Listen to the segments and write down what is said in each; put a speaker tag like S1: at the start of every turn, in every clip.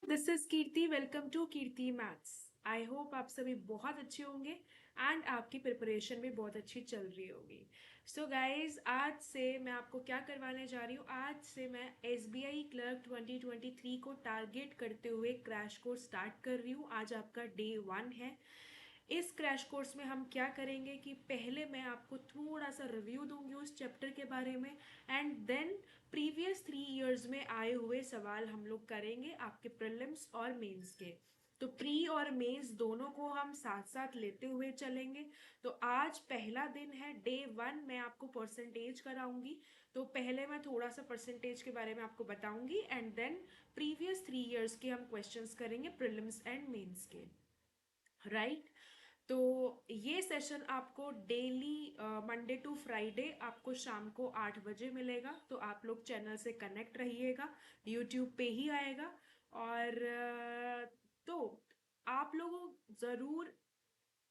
S1: This is Kirti. Welcome to Kirti maths. I hope आप सभी बहुत अच्छे होंगे एंड आपकी प्रिपरेशन भी बहुत अच्छी चल रही होगी। सो गाइज, आज से मैं आपको क्या करवाने जा रही हूँ। आज से मैं SBI क्लर्क 2023 को टारगेट करते हुए क्रैश कोर्स स्टार्ट कर रही हूँ। आज आपका डे 1 है। इस क्रैश कोर्स में हम क्या करेंगे कि पहले मैं आपको थोड़ा सा रिव्यू दूंगी उस चैप्टर के बारे में, एंड देन प्रीवियस 3 इयर्स में आए हुए सवाल हम लोग करेंगे आपके प्रीलिम्स और मेंस के। तो प्री और मेंस दोनों को हम साथ साथ लेते हुए चलेंगे। तो आज पहला दिन है, डे 1। मैं आपको परसेंटेज कराऊंगी। तो पहले मैं थोड़ा सा परसेंटेज के बारे में आपको बताऊंगी एंड देन प्रीवियस 3 इयर्स के हम क्वेश्चंस करेंगे प्रीलिम्स एंड मेंस के। राइट। तो ये सेशन आपको डेली मंडे टू फ्राइडे आपको शाम को 8 बजे मिलेगा। तो आप लोग चैनल से कनेक्ट रहिएगा, यूट्यूब पे ही आएगा। और तो आप लोगों ज़रूर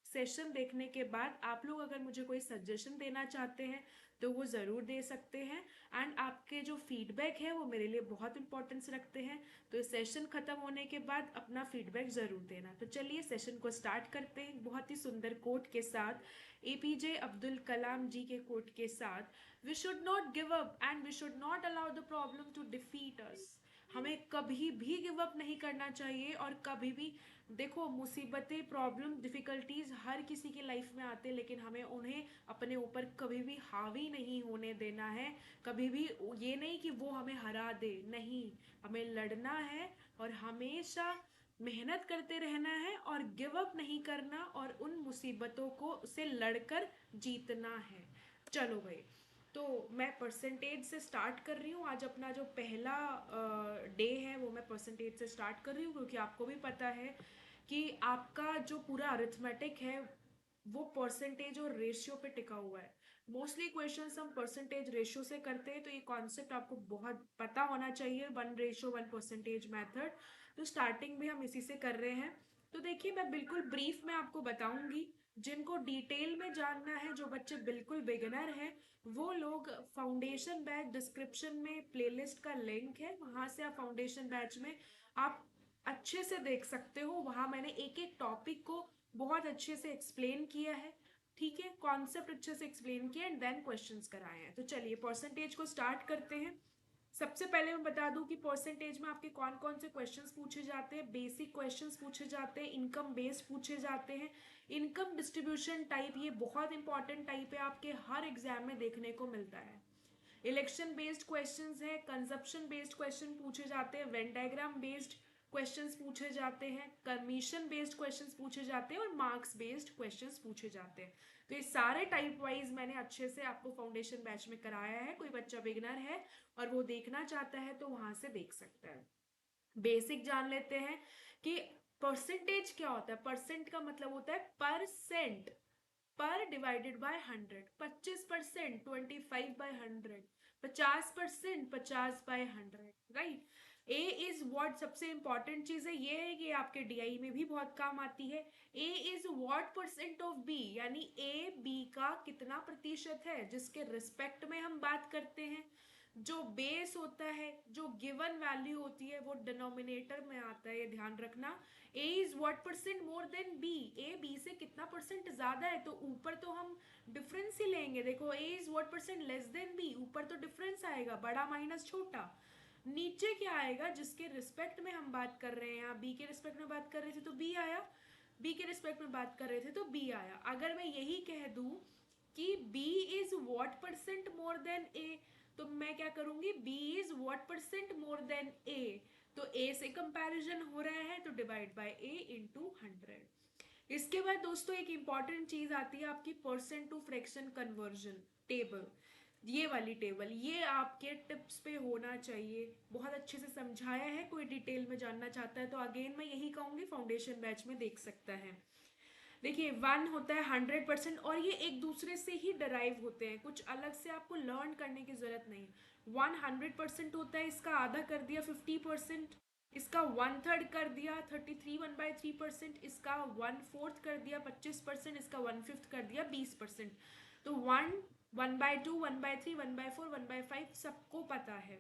S1: सेशन देखने के बाद आप लोग अगर मुझे कोई सजेशन देना चाहते हैं तो वो ज़रूर दे सकते हैं। एंड आपके जो फीडबैक है वो मेरे लिए बहुत इंपॉर्टेंस रखते हैं। तो इस सेशन ख़त्म होने के बाद अपना फीडबैक ज़रूर देना। तो चलिए सेशन को स्टार्ट करते हैं बहुत ही सुंदर कोट के साथ, APJ अब्दुल कलाम जी के कोट के साथ। We should not give up and we should not allow the problem to defeat us. हमें कभी भी गिव अप नहीं करना चाहिए और कभी भी, देखो, मुसीबतें, प्रॉब्लम, डिफिकल्टीज हर किसी के लाइफ में आते हैं, लेकिन हमें उन्हें अपने ऊपर कभी भी हावी नहीं होने देना है। कभी भी ये नहीं कि वो हमें हरा दे, नहीं। हमें लड़ना है और हमेशा मेहनत करते रहना है और गिव अप नहीं करना और उन मुसीबतों को से लड़कर जीतना है। चलो भाई, तो मैं परसेंटेज से स्टार्ट कर रही हूँ। आज अपना जो पहला डे है वो मैं परसेंटेज से स्टार्ट कर रही हूँ, क्योंकि आपको भी पता है कि आपका जो पूरा अरिथमेटिक है वो परसेंटेज और रेशियो पे टिका हुआ है। मोस्टली क्वेश्चंस हम परसेंटेज रेशियो से करते हैं, तो ये कॉन्सेप्ट आपको बहुत पता होना चाहिए, 1:1 परसेंटेज मैथड। तो स्टार्टिंग भी हम इसी से कर रहे हैं। तो देखिए, मैं बिल्कुल ब्रीफ में आपको बताऊंगी। जिनको डिटेल में जानना है, जो बच्चे बिल्कुल बिगिनर हैं, वो लोग फाउंडेशन बैच, डिस्क्रिप्शन में प्लेलिस्ट का लिंक है, वहां से आप फाउंडेशन बैच में आप अच्छे से देख सकते हो। वहां मैंने एक एक टॉपिक को बहुत अच्छे से एक्सप्लेन किया है। ठीक है, कॉन्सेप्ट अच्छे से एक्सप्लेन किया एंड देन क्वेश्चंस कराए हैं। तो चलिए परसेंटेज को स्टार्ट करते हैं। सबसे पहले मैं बता दूं कि परसेंटेज में आपके कौन कौन से क्वेश्चंस पूछे जाते हैं। बेसिक क्वेश्चंस पूछे जाते हैं, इनकम बेस्ड पूछे जाते हैं, इनकम डिस्ट्रीब्यूशन टाइप, ये बहुत इंपॉर्टेंट टाइप है, आपके हर एग्जाम में देखने को मिलता है। इलेक्शन बेस्ड क्वेश्चंस है, कंजप्शन बेस्ड क्वेश्चन पूछे जाते हैं, वेन डायग्राम बेस्ड क्वेश्चंस पूछे जाते हैं, कमीशन बेस्ड क्वेश्चंस पूछे जाते हैं और मार्क्स बेस्ड क्वेश्चंस पूछे जाते हैं। तो ये सारे टाइप वाइज मैंने अच्छे से आपको फाउंडेशन बैच में कराया है। कोई बच्चा बिगनर है और वो देखना चाहता है तो वहां से देख सकता है। बेसिक जान लेते हैं कि परसेंटेज क्या होता है। परसेंट का मतलब होता है परसेंट, पर divided by 100। 25%, 25/100। 50%, 50/100। Right. A is what, सबसे इंपॉर्टेंट चीज है ये, है कि आपके DI में भी बहुत काम आती है। A is what percent of B, यानी ए बी का कितना प्रतिशत है, जिसके रिस्पेक्ट में हम बात करते हैं। जो बेस होता है, जो गिवन वैल्यू होती है, वो डिनोमिनेटर में आता है, ये ध्यान रखना। A is what percent more than B, A B से कितना परसेंट ज्यादा है, तो ऊपर तो हम डिफरेंस ही लेंगे। देखो, A is what percent less than B, ऊपर तो डिफरेंस आएगा, बड़ा माइनस छोटा। नीचे क्या आएगा, जिसके रिस्पेक्ट में हम बात कर रहे हैं। यहाँ बी के रिस्पेक्ट में बात कर रहे थे तो बी आया, बी के रिस्पेक्ट में बात कर रहे थे तो बी आया। अगर मैं यही कह दूं कि b is what percent more then a, तो मैं क्या करूंगी, b is what percent more then a। तो a से कंपैरिजन हो रहा है तो डिवाइड बाय a इंटू 100। इसके बाद दोस्तों एक इंपॉर्टेंट चीज आती है आपकी percent to fraction conversion table. ये वाली टेबल, ये आपके टिप्स पे होना चाहिए, बहुत अच्छे से समझाया है। कोई डिटेल में जानना चाहता है तो अगेन मैं यही कहूंगी, फाउंडेशन बैच में देख सकता है। देखिए, 1 होता है 100%, और ये एक दूसरे से ही डराइव होते हैं, कुछ अलग से आपको लर्न करने की जरूरत नहीं। 100% होता है, इसका आधा कर दिया 50%, इसका 1/3 कर दिया 33 1/3%, इसका 1/4 कर दिया 25%, इसका 1/5 कर दिया 20%। तो 1, 1/2, 1/3, 1/4, 1/5 सबको पता है।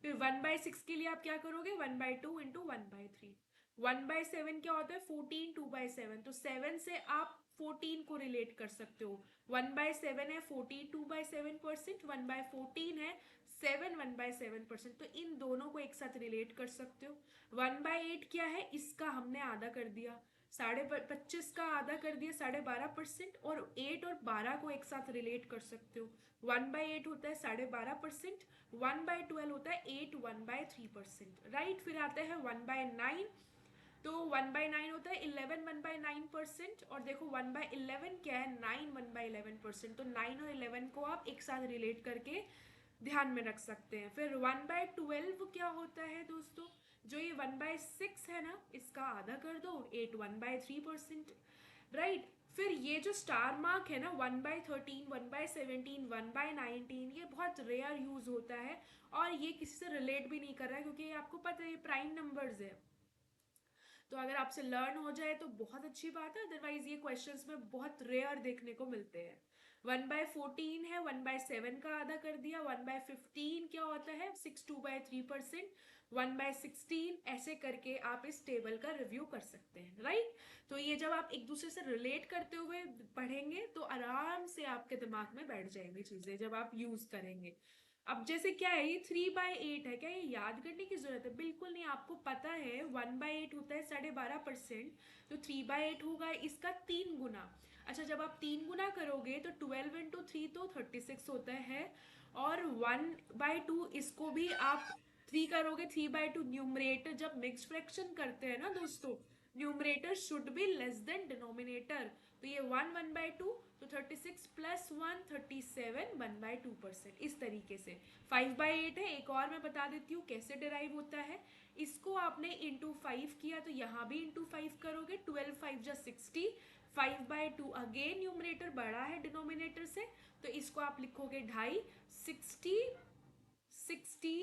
S1: फिर 1/6 के लिए आप क्या करोगे, 1/2 इंटू 1/3। 1/7 क्या होता है, 14 2/7, तो 7 से आप 14 को रिलेट कर सकते हो। 1/7 है 14 2/7%, 1/14 है 7 1/7%, तो इन दोनों को एक साथ रिलेट कर सकते हो। 1/8 क्या है, इसका हमने आधा कर दिया, 25 का आधा कर दिया 12.5%, और 8 और 12 को एक साथ रिलेट कर सकते हो। 1/8 होता है 12.5%, 1/12 होता है 8 1/3%, राइट। फिर आता है 1/9, तो 1/9 होता है 11 1/9%, और देखो 1/11 क्या है, 9 1/11%, तो 9 और 11 को आप एक साथ रिलेट करके ध्यान में रख सकते हैं। फिर 1/12 क्या होता है दोस्तों, जो ये 1/6 है ना, इसका आधा कर दो, 8 1/3%, राइट। फिर ये जो स्टार मार्क है ना, 1/13 1/17 1/19, ये बहुत रेयर यूज होता है, और ये किसी से रिलेट भी नहीं कर रहा है, क्योंकि ये आपको पता है ये प्राइम नंबर्स है। तो अगर आपसे लर्न हो जाए तो बहुत अच्छी बात है, अदरवाइज ये क्वेश्चंस में बहुत रेयर देखने को मिलते हैं। 1/14 है 1/7 का आधा कर दिया, 1/15 क्या होता है 6 2/3%, 1/16, ऐसे करके आप इस टेबल का रिव्यू कर सकते हैं, राइट। तो ये जब आप एक दूसरे से रिलेट करते हुए पढ़ेंगे तो आराम से आपके दिमाग में बैठ जाएंगी चीजें जब आप यूज करेंगे। अब जैसे क्या है, ये 3/8 है, क्या ये याद करने की जरूरत है, बिल्कुल नहीं। आपको पता है 1/8 होता है 12.5%, तो 3/8 होगा इसका 3 गुना। अच्छा, जब आप 3 गुना करोगे तो 12 इंटू 3 तो 36 होता है, और 1/2 इसको भी आप 3 करोगे, 3/2 न्यूमरेटर जब मिक्स फ्रैक्शन करते हैं ना दोस्तों, numerator should be less than denominator, तो ये 1/2, तो 36 प्लस 1 37 1/2%, इस तरीके से। 5/8 है, एक और मैं बता देती हूँ कैसे डिराइव होता है। इसको आपने इंटू 5 किया तो यहाँ भी इंटू 5 करोगे, 12 5 जा 60, 5/2 अगेन न्यूमरेटर बड़ा है डिनोमिनेटर से, तो इसको आप लिखोगे 2.5, 60 60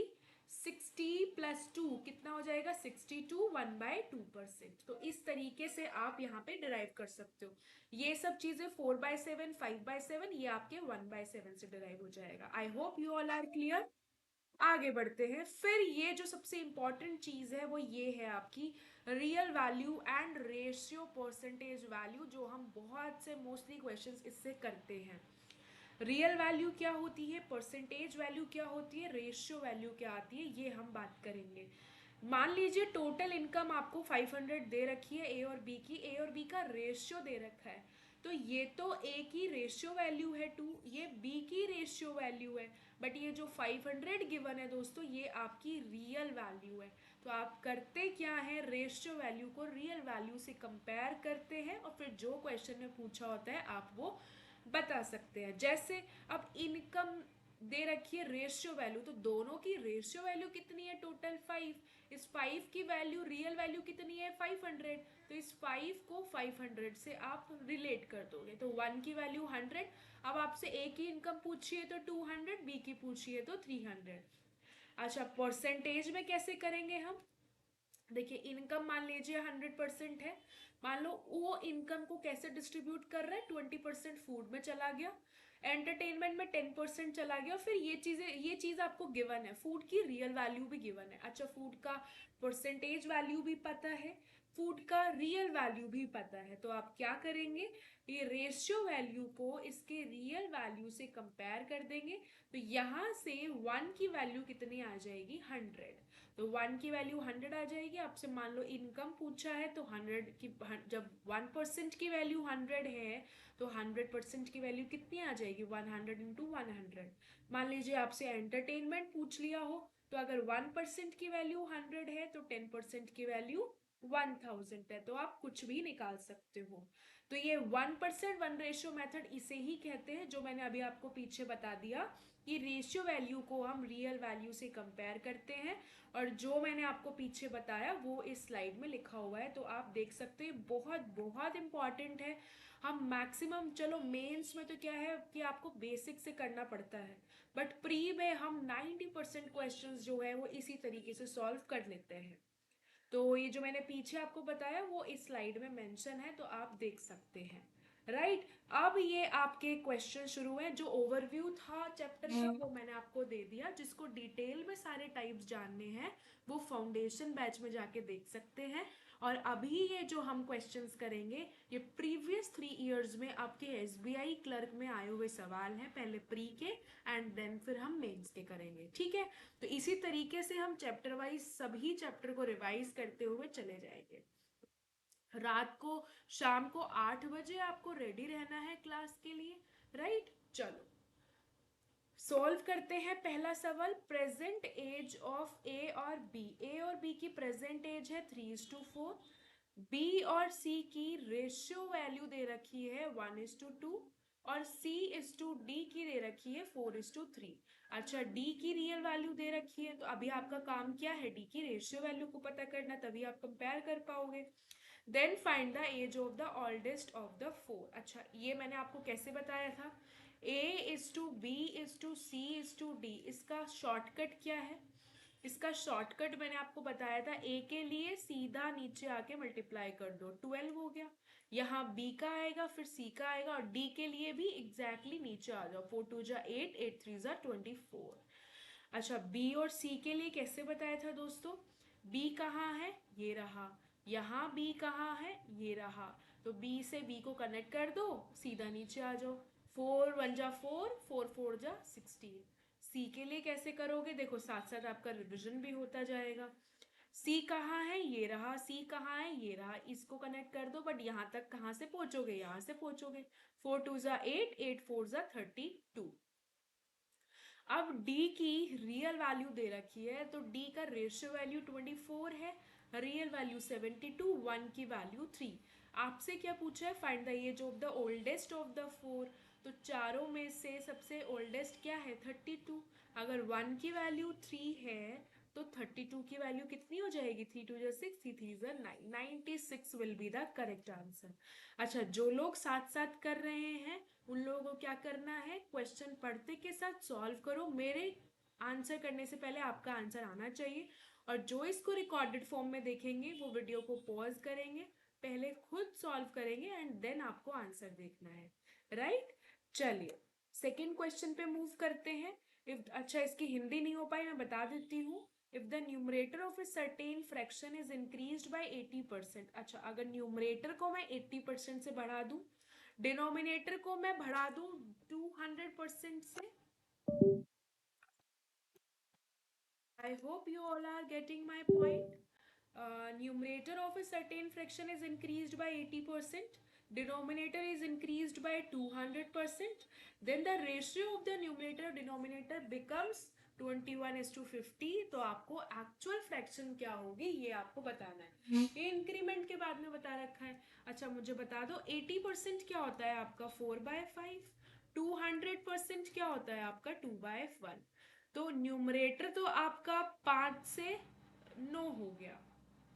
S1: 60 प्लस 2 कितना हो जाएगा 62, 1/2%। तो इस तरीके से आप यहाँ पे डिराइव कर सकते हो। ये सब चीजें 4/7 5/7 ये आपके 1/7 से डिराइव हो जाएगा। I hope you all are clear. आगे बढ़ते हैं। फिर ये जो सबसे इंपॉर्टेंट चीज है वो ये है आपकी real value and ratio percentage value, जो हम बहुत से मोस्टली क्वेश्चंस इससे करते हैं। रियल वैल्यू क्या होती है, परसेंटेज वैल्यू क्या होती है, रेशियो वैल्यू क्या आती है, ये हम बात करेंगे। मान लीजिए टोटल इनकम आपको 500 दे रखी है ए और बी की, ए और बी का रेशियो दे रखा है, तो ये तो ए की रेशियो वैल्यू है 2, ये बी की रेशियो वैल्यू है, बट ये जो 500 गिवन है दोस्तों ये आपकी रियल वैल्यू है। तो आप करते क्या है, रेशियो वैल्यू को रियल वैल्यू से कंपेयर करते हैं, और फिर जो क्वेश्चन में पूछा होता है आप वो बता सकते हैं। जैसे अब इनकम दे रखी है रेशियो वैल्यू, तो दोनों की रेशियो वैल्यू कितनी है, टोटल 5, इस 5 की वैल्यू रियल वैल्यू कितनी है 500, तो इस 5 को 500 से आप रिलेट कर दोगे, तो 1 की वैल्यू 100। अब आपसे ए की इनकम पूछिए तो 200, बी की पूछिए तो 300। अच्छा, परसेंटेज में कैसे करेंगे हम, देखिए इनकम मान लीजिए 100% है, मान लो वो इनकम को कैसे डिस्ट्रीब्यूट कर रहा है, 20% फूड में चला गया, एंटरटेनमेंट में 10% चला गया, फिर ये चीज आपको गिवन है, फूड की रियल वैल्यू भी गिवन है। अच्छा, फूड का परसेंटेज वैल्यू भी पता है, फूड का रियल वैल्यू भी पता है, तो आप क्या करेंगे, ये रेशियो वैल्यू को इसके रियल वैल्यू से कंपेयर कर देंगे, तो यहाँ से 1 की वैल्यू कितनी आ जाएगी 100, तो 1 की वैल्यू 100 आ जाएगी। आपसे मान लो इनकम पूछा है तो 100 की, जब 1% की वैल्यू 100 है तो 100% की वैल्यू कितनी आ जाएगी 100 इंटू 100। मान लीजिए आपसे एंटरटेनमेंट पूछ लिया हो, तो अगर 1% की वैल्यू 100 है तो 10% की वैल्यू 1000 है, तो आप कुछ भी निकाल सकते हो। तो ये 1% 1 रेशियो मेथड इसे ही कहते हैं, जो मैंने अभी आपको पीछे बता दिया कि रेशियो वैल्यू को हम रियल वैल्यू से कंपेयर करते हैं, और जो मैंने आपको पीछे बताया वो इस स्लाइड में लिखा हुआ है, तो आप देख सकते हैं बहुत बहुत इंपॉर्टेंट है। हम मैक्सिमम, चलो मेंस में तो क्या है कि आपको बेसिक से करना पड़ता है, बट प्री में हम 90% क्वेश्चंस जो है वो इसी तरीके से सॉल्व कर लेते हैं। तो ये जो मैंने पीछे आपको बताया वो इस स्लाइड में मेंशन है, तो आप देख सकते हैं, राइट। अब ये आपके क्वेश्चन शुरू है। जो ओवरव्यू था चैप्टर का वो मैंने आपको दे दिया। जिसको डिटेल में सारे टाइप्स जानने हैं वो फाउंडेशन बैच में जाके देख सकते हैं। और अभी ये जो हम क्वेश्चंस करेंगे ये प्रीवियस 3 इयर्स में आपके एसबीआई क्लर्क में आए हुए सवाल हैं, पहले प्री के एंड देन फिर हम मेंस के करेंगे, ठीक है। तो इसी तरीके से हम चैप्टर वाइज सभी चैप्टर को रिवाइज करते हुए चले जाएंगे। रात को शाम को 8 बजे आपको रेडी रहना है क्लास के लिए, राइट। चलो सॉल्व करते हैं पहला सवाल। प्रेजेंट एज ऑफ ए और बी। ए और बी की प्रेजेंट एज है 3:4। बी और सी की रेशियो वैल्यू दे रखी है 1:2 और C/D की दे रखी है 4:3। अच्छा D की रियल वैल्यू दे रखी है, तो अभी आपका काम क्या है, D की रेशियो वैल्यू को पता करना, तभी आप कंपेयर कर पाओगे। Then find the age of the oldest of the four. अच्छा ये मैंने आपको कैसे बताया था, A/B/C/D। इसका शॉर्टकट क्या है, इसका शॉर्टकट मैंने आपको बताया था, ए के लिए सीधा नीचे आके मल्टीप्लाई कर दो, 12 हो गया। यहाँ बी का आएगा फिर सी का आएगा और डी के लिए भी एग्जैक्टली नीचे आ जाओ, 4 2 जा 8, 8 3 जा 24। अच्छा बी और सी के लिए कैसे बताया था दोस्तों, बी कहाँ है, ये रहा। यहाँ बी कहाँ है, ये रहा। तो बी से बी को कनेक्ट कर दो, सीधा नीचे आ जाओ। 4 1 जा 4, 4 4 जा 16। सी के लिए कैसे करोगे, देखो साथ साथ आपका रिविजन भी होता जाएगा। सी कहाँ है, ये रहा। सी कहाँ है, ये रहा। इसको कनेक्ट कर दो, बट यहाँ तक कहाँ से पहुंचोगे, यहाँ से पहुंचोगे। 4 2 जा 8, 8 4 जा 32। अब D की रियल वैल्यू दे रखी है, तो D का रेशियो वैल्यू 24 है, रियल वैल्यू 72, 1 की वैल्यू 3। आपसे क्या पूछा है, find the age of the oldest of the four. तो चारों में से सबसे ओल्डेस्ट क्या है, 32। अगर 1 की वैल्यू 3 है तो 32 की वैल्यू कितनी हो जाएगी, 3 2 जा 6, 3 3 जा 9, 96 will be the correct answer. अच्छा जो लोग साथ साथ कर रहे हैं उन लोगों को क्या करना है, क्वेश्चन पढ़ते के साथ सॉल्व करो। मेरे आंसर करने से पहले आपका आंसर आना चाहिए। और जो इसको रिकॉर्डेड फॉर्म में देखेंगे वो वीडियो को पॉज करेंगे, पहले खुद सॉल्व करेंगे एंड देन आपको आंसर देखना है, राइट। चलिए सेकेंड क्वेश्चन पे मूव करते हैं। इफ अच्छा इसकी हिंदी नहीं हो पाई, मैं बता देती हूँ। If the numerator of a certain fraction is increased by 80%। अच्छा अगर न्यूमरेटर को मैं 80% से बढ़ा दूं, डिनोमिनेटर को मैं बढ़ा दूं 200% से। I hope you all are getting my point. Numerator of a certain fraction is increased by 80%. Denominator is increased by 200%. Then the ratio of the numerator denominator becomes 21:50। तो आपको एक्चुअल फ्रैक्शन क्या होगी ये आपको बताना है। ये इंक्रीमेंट के बाद में बता रखा है। अच्छा मुझे बता दो 80% क्या होता है आपका 4/5, 200% क्या होता है आपका 2/1। तो न्यूमरेटर तो आपका 5 से 9 हो गया,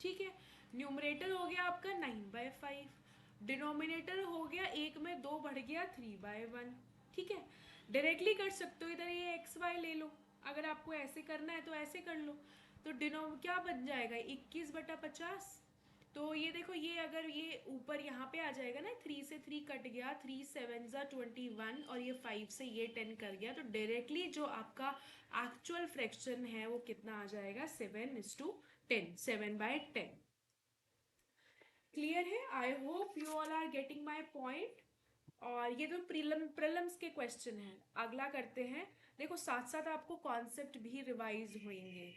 S1: ठीक है। न्यूमरेटर हो गया आपका 9/5। डिनोमिनेटर हो गया एक में 2 बढ़ गया 3/1, ठीक है। डायरेक्टली कर सकते हो, इधर ये एक्स वाई ले लो। अगर आपको ऐसे करना है तो ऐसे कर लो। तो डिनो क्या बन जाएगा 21/50। तो ये देखो ये अगर ये ऊपर यहाँ पे आ जाएगा ना, 3 से 3 कट गया, 3 7 जा 21 और ये 5 से ये 10 कर गया, तो डायरेक्टली जो आपका एक्चुअल फ्रैक्शन है वो कितना आ जाएगा 7:10, 7/10। क्लियर है, I hope you all are getting my point. और ये तो प्रीलिम्स के क्वेश्चन हैं। अगला करते हैं, देखो साथ साथ आपको कॉन्सेप्ट भी रिवाइज होंगे।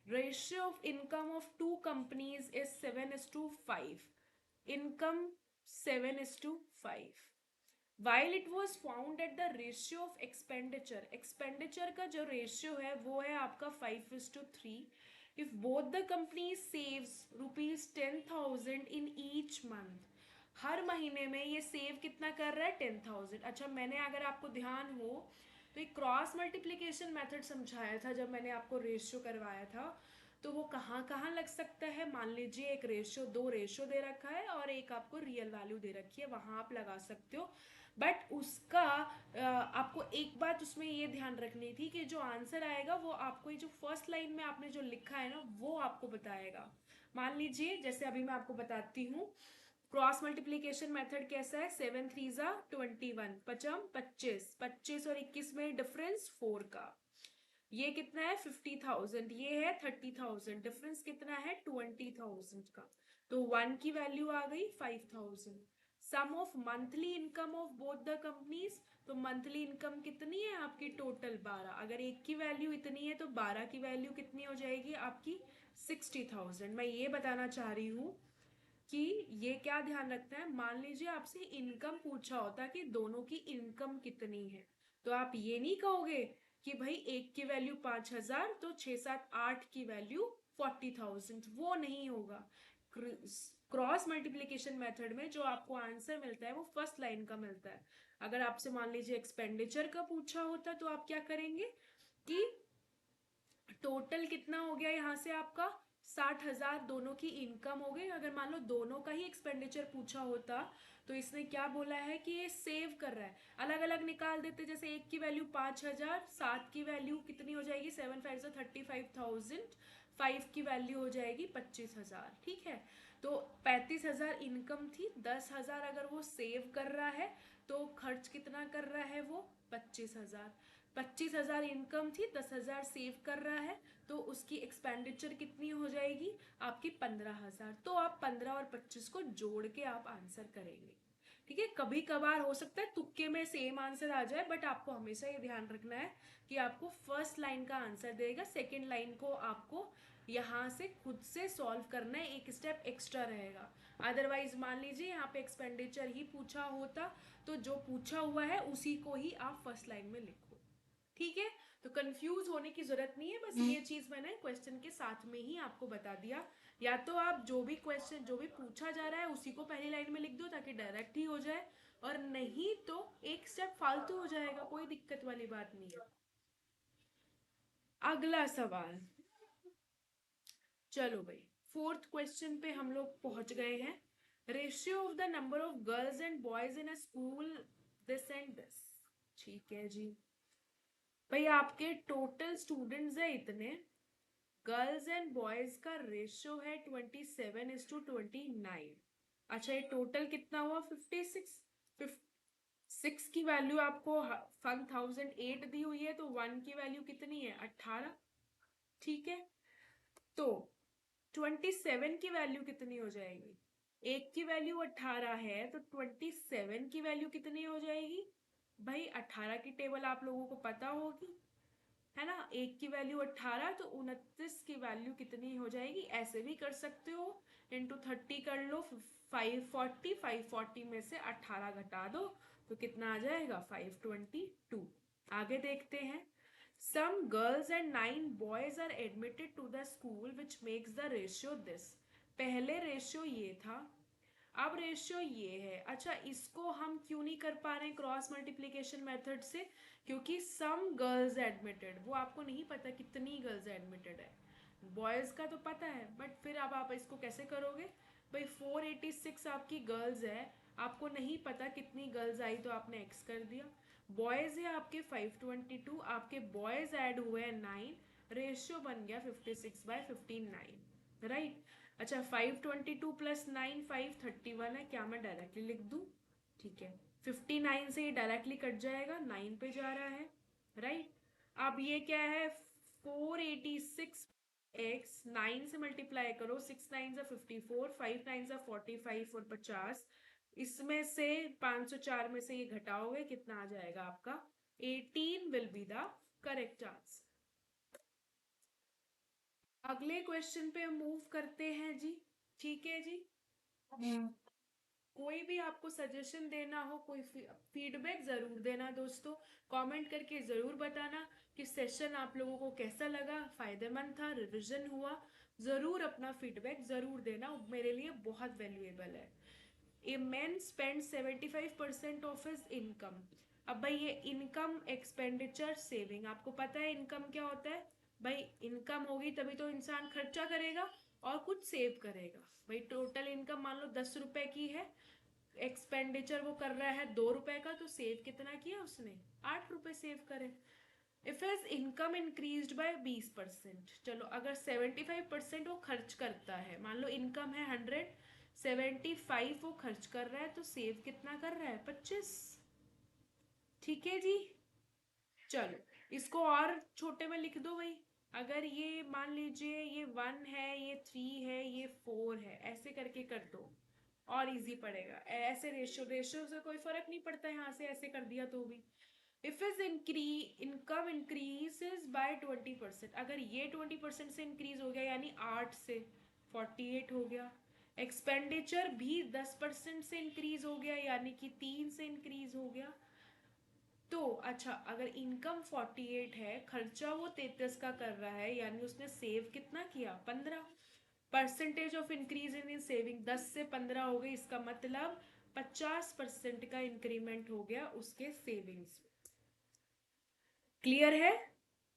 S1: Ratio of income of two companies is 7:5। Income 7:5। While it was found that the ratio of expenditure का जो रेशियो है वो है आपका 5:3। If both the companies saves ₹10,000 in each month, हर महीने में ये सेव कितना कर रहा है 10,000। अच्छा मैंने अगर आपको ध्यान हो तो एक क्रॉस मल्टीप्लिकेशन मेथड समझाया था जब मैंने आपको रेशियो करवाया था। तो वो कहाँ कहाँ लग सकता है, मान लीजिए एक रेशियो, दो रेशियो दे रखा है और एक आपको रियल वैल्यू दे रखी है, वहाँ आप लगा सकते हो। बट उसका आपको एक बात उसमें ये ध्यान रखनी थी कि जो आंसर आएगा वो आपको, ये जो फर्स्ट लाइन में आपने जो लिखा है ना वो आपको बताएगा। मान लीजिए जैसे अभी मैं आपको बताती हूँ, क्रॉस मल्टीप्लीकेशन मेथड कैसा है, 7 3 जा 21, पचम 25, 25 और 21 में डिफरेंस 4 का, ये कितना है 50,000, ये है 30,000, डिफरेंस कितना है 20,000 का, तो 1 की वैल्यू आ गई 5,000। Sum of monthly income of both the companies, तो मंथली इनकम कितनी है आपकी टोटल 12, अगर एक की वैल्यू इतनी है तो 12 की वैल्यू कितनी हो जाएगी आपकी 60,000। मैं ये बताना चाह रही हूँ कि ये क्या ध्यान रखना है, मान लीजिए आपसे इनकम पूछा होता कि दोनों की इनकम कितनी है, तो आप ये नहीं कहोगे कि भाई एक की वैल्यू 5,000 तो 6 7 8 की वैल्यू 40,000, वो नहीं होगा। क्रॉस मल्टीप्लीकेशन मेथड में जो आपको आंसर मिलता है वो फर्स्ट लाइन का मिलता है। अगर आपसे मान लीजिए एक्सपेंडिचर का पूछा होता तो आप क्या करेंगे कि टोटल कितना हो गया यहाँ से आपका 60,000, दोनों की इनकम हो गई। अगर मान लो दोनों का ही एक्सपेंडिचर पूछा होता तो इसने क्या बोला है कि ये सेव कर रहा है, अलग अलग निकाल देते, जैसे एक की वैल्यू 5,000, 7 की वैल्यू कितनी हो जाएगी 7 5 35,000, 5 की वैल्यू हो जाएगी 25,000, ठीक है। तो 35,000 इनकम थी, 10,000 अगर वो सेव कर रहा है तो खर्च कितना कर रहा है वो 25,000, 25,000 इनकम थी, 10,000 सेव कर रहा है, तो उसकी एक्सपेंडिचर कितनी हो जाएगी आपकी 15,000। तो आप 15 और 25 को जोड़ के आप आंसर करेंगे, ठीक है। कभी कभार हो सकता है तुक्के में सेम आंसर आ जाए, बट आपको हमेशा ये ध्यान रखना है कि आपको फर्स्ट लाइन का आंसर देगा, सेकेंड लाइन को आपको यहाँ से खुद से सॉल्व करना है, एक स्टेप एक्स्ट्रा रहेगा। अदरवाइज मान लीजिए यहाँ पे एक्सपेंडिचर ही पूछा होता तो जो पूछा हुआ है उसी को ही आप फर्स्ट लाइन में लिखो, ठीक है। तो कंफ्यूज होने की जरूरत नहीं है, बस ये चीज मैंने क्वेश्चन के साथ में ही आपको बता दिया। या तो आप जो भी क्वेश्चन जो भी पूछा जा रहा है उसी को पहली लाइन में लिख दो ताकि डायरेक्ट ही हो जाए, और नहीं तो एक स्टेप फालतू हो जाएगा, कोई दिक्कत वाली बात नहीं है। अगला सवाल, चलो भाई फोर्थ क्वेश्चन पे हम लोग पहुंच गए हैं। Ratio of the number of girls and boys in a school this and this, ठीक है जी। भाई आपके टोटल स्टूडेंट्स है इतने, गर्ल्स एंड बॉयज का रेशियो है 27:29। अच्छा ये टोटल कितना हुआ 56, 6 की वैल्यू आपको 1008 दी हुई है, तो 1 की वैल्यू कितनी है 18, ठीक है। तो 27 की वैल्यू कितनी हो जाएगी, एक की वैल्यू 18 है तो 27 की वैल्यू कितनी हो जाएगी, भाई 18 की टेबल आप लोगों को पता होगी, है ना। एक की वैल्यू 18 तो 29 की वैल्यू कितनी हो जाएगी, ऐसे भी कर सकते हो, इंटू 30 कर लो, 540, 540 में से 18 घटा दो तो कितना आ जाएगा 522। आगे देखते हैं, some girls and 9 boys are admitted to the school which makes the ratio this. पहले रेशियो ये था, अब रेशियो ये है। अच्छा इसको हम क्यों नहीं कर पा रहे हैं क्रॉस मल्टीप्लीकेशन मेथड से, क्योंकि सम गर्ल्स एडमिटेड, वो आपको नहीं पता कितनी गर्ल्स एडमिटेड है, बॉयज का तो पता है, बट फिर अब आप इसको कैसे करोगे, भाई 486 आपकी गर्ल्स है, आपको नहीं पता कितनी गर्ल्स आई तो आपने एक्स कर दिया, बॉयज है आपके 522, आपके बॉयज ऐड हुए हैं 9, रेशियो बन गया 56/59, राइट। अच्छा 522 प्लस 9 531 है, क्या मैं डायरेक्टली लिख दूं, ठीक है। 59 से ये डायरेक्टली कट जाएगा, 9 पे जा रहा है, राइट। अब ये क्या है 486 एक्स 9 से मल्टीप्लाई करो, 6 9 जा 54, 5 9 जा 45 और 50, इसमें से 504 में से ये घटाओगे कितना आ जाएगा आपका 18 will be the correct answer. अगले क्वेश्चन पे मूव करते हैं जी, ठीक है जी। कोई भी आपको सजेशन देना हो, कोई फीडबैक जरूर देना दोस्तों, कमेंट करके जरूर बताना कि सेशन आप लोगों को कैसा लगा, फायदेमंद था, रिवीजन हुआ, जरूर अपना फीडबैक जरूर देना, मेरे लिए बहुत वैल्यूएबल है। A man spend 75% of his income. अब भाई ये इनकम एक्सपेंडिचर सेविंग, आपको पता है इनकम क्या होता है, भाई इनकम होगी तभी तो इंसान खर्चा करेगा और कुछ सेव करेगा। भाई टोटल इनकम मान लो 10 रुपए की है, एक्सपेंडिचर वो कर रहा है 2 रुपए का, तो सेव कितना किया उसने 8 रुपए सेव करे। If his income increased by 20%, चलो अगर 75% वो खर्च करता है, मान लो इनकम है 100, 75 वो खर्च कर रहा है, तो सेव कितना कर रहा है? 25। ठीक है जी। चलो इसको और छोटे में लिख दो भाई। अगर ये मान लीजिए ये 1 है, ये 3 है, ये 4 है, ऐसे करके कर दो और इजी पड़ेगा। ऐसे रेशियो रेशियो से कोई फर्क नहीं पड़ता, यहाँ से ऐसे कर दिया तो भी। If is income increases by 20%, अगर ये 20% से इंक्रीज हो गया यानी 8 से 48 हो गया। एक्सपेंडिचर भी 10% से इंक्रीज हो गया यानी कि 3 से इंक्रीज हो गया। तो अच्छा, अगर इनकम 48 है, खर्चा वो 33 का कर रहा है, यानी उसने सेव कितना किया? 15। Percentage of increase in saving 10 से 15 हो गई, इसका मतलब 50% का इंक्रीमेंट हो गया उसके सेविंग्स। क्लियर है?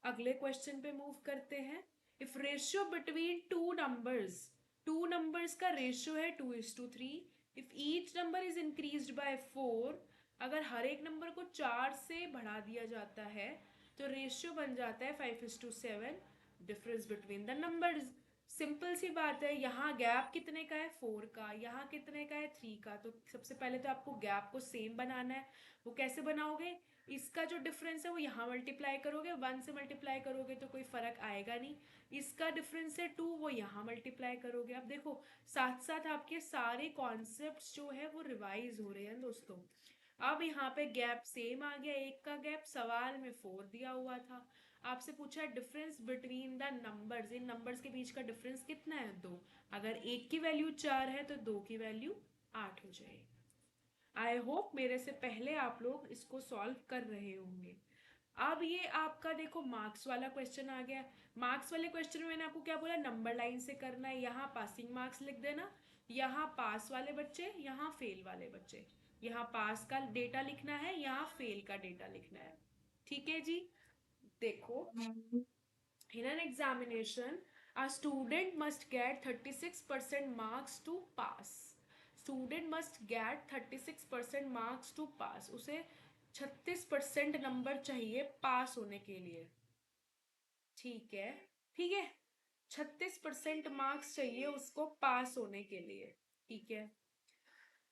S1: अगले क्वेश्चन पे मूव करते हैं। If ratio between two numbers का रेशियो है 2:3, if each number is increased by 4, अगर हर एक नंबर को 4 से बढ़ा दिया जाता है तो रेशियो बन जाता है 5:7, difference between the numbers. Simple सी बात है, यहाँ गैप कितने का है? 4 का। यहाँ कितने का है? 3 का। तो सबसे पहले तो आपको गैप को सेम बनाना है। वो कैसे बनाओगे? इसका जो डिफरेंस है वो यहाँ मल्टीप्लाई करोगे, 1 से मल्टीप्लाई करोगे तो कोई फर्क आएगा नहीं। इसका डिफरेंस है 2, वो यहाँ मल्टीप्लाई करोगे। अब देखो साथ साथ आपके सारे कॉन्सेप्ट्स जो है वो रिवाइज हो रहे हैं दोस्तों। अब यहाँ पे गैप सेम आ गया, एक का गैप सवाल में 4 दिया हुआ था। आपसे पूछा difference between the numbers, in numbers के बीच का डिफरेंस कितना है? 2। अगर एक की वैल्यू 4 है तो 2 की वैल्यू 8 हो जाएगी। आई होप मेरे से पहले आप लोग इसको सॉल्व कर रहे होंगे। अब ये आपका देखो मार्क्स वाला क्वेश्चन आ गया। मार्क्स वाले क्वेश्चन में मैंने आपको क्या बोला? नंबर लाइन से करना है। यहाँ पासिंग मार्क्स लिख देना, यहाँ पास वाले बच्चे, यहाँ फेल वाले बच्चे। यहाँ पास का डेटा लिखना है, यहाँ फेल का डेटा लिखना है। ठीक है जी। देखो, in an examination a student must get 36% marks to pass। Student must get 36% marks to pass. उसे 36% नंबर चाहिए पास होने के लिए। ठीक है, ठीक है, 36% मार्क्स चाहिए उसको पास होने के लिए। ठीक है।